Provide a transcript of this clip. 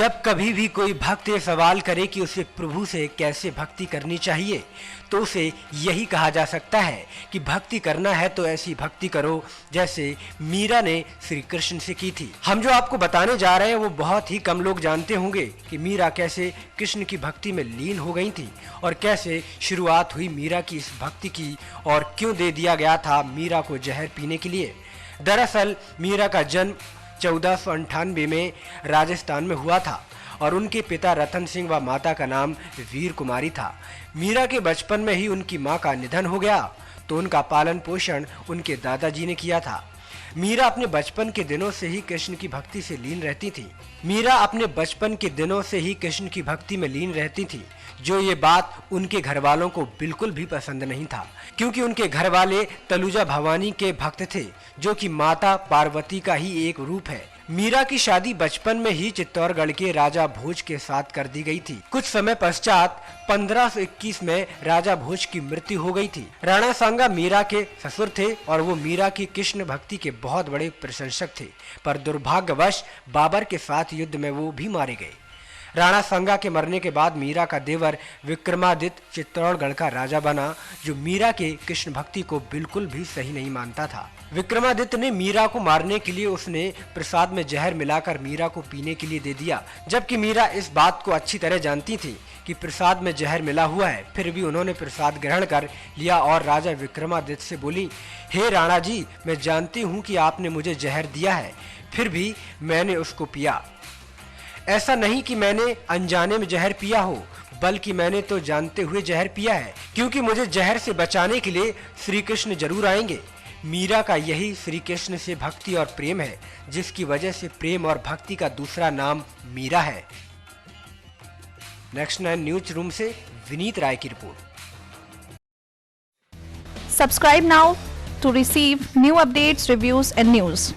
जब कभी भी कोई भक्त ये सवाल करे कि उसे प्रभु से कैसे भक्ति करनी चाहिए, तो उसे यही कहा जा सकता है कि भक्ति करना है तो ऐसी भक्ति करो जैसे मीरा ने श्री कृष्ण से की थी। हम जो आपको बताने जा रहे हैं वो बहुत ही कम लोग जानते होंगे कि मीरा कैसे कृष्ण की भक्ति में लीन हो गई थी और कैसे शुरुआत हुई मीरा की इस भक्ति की और क्यों दे दिया गया था मीरा को जहर पीने के लिए। दरअसल मीरा का जन्म 1498 में राजस्थान में हुआ था और उनके पिता रतन सिंह व माता का नाम वीर कुमारी था। मीरा के बचपन में ही उनकी मां का निधन हो गया तो उनका पालन पोषण उनके दादाजी ने किया था। मीरा अपने बचपन के दिनों से ही कृष्ण की भक्ति से लीन रहती थी। मीरा अपने बचपन के दिनों से ही कृष्ण की भक्ति में लीन रहती थी, जो ये बात उनके घर वालों को बिल्कुल भी पसंद नहीं था, क्योंकि उनके घर वाले तलुजा भवानी के भक्त थे, जो कि माता पार्वती का ही एक रूप है। मीरा की शादी बचपन में ही चित्तौड़गढ़ के राजा भोज के साथ कर दी गई थी। कुछ समय पश्चात 1521 में राजा भोज की मृत्यु हो गई थी। राणा सांगा मीरा के ससुर थे और वो मीरा की कृष्ण भक्ति के बहुत बड़े प्रशंसक थे, पर दुर्भाग्यवश बाबर के साथ युद्ध में वो भी मारे गए। राणा सांगा के मरने के बाद मीरा का देवर विक्रमादित्य चित्तौड़गढ़ का राजा बना, जो मीरा के कृष्ण भक्ति को बिल्कुल भी सही नहीं मानता था। विक्रमादित्य ने मीरा को मारने के लिए उसने प्रसाद में जहर मिलाकर मीरा को पीने के लिए दे दिया, जबकि मीरा इस बात को अच्छी तरह जानती थी कि प्रसाद में जहर मिला हुआ है। फिर भी उन्होंने प्रसाद ग्रहण कर लिया और राजा विक्रमादित्य से बोली, हे राणा जी, मैं जानती हूँ कि आपने मुझे जहर दिया है, फिर भी मैंने उसको पिया। ऐसा नहीं कि मैंने अनजाने में जहर पिया हो, बल्कि मैंने तो जानते हुए जहर पिया है, क्योंकि मुझे जहर से बचाने के लिए श्री कृष्ण जरूर आएंगे। मीरा का यही श्री कृष्ण से भक्ति और प्रेम है, जिसकी वजह से प्रेम और भक्ति का दूसरा नाम मीरा है। नेक्स्ट 9 न्यूज रूम से विनीत राय की report. Subscribe now to receive new updates, reviews and news.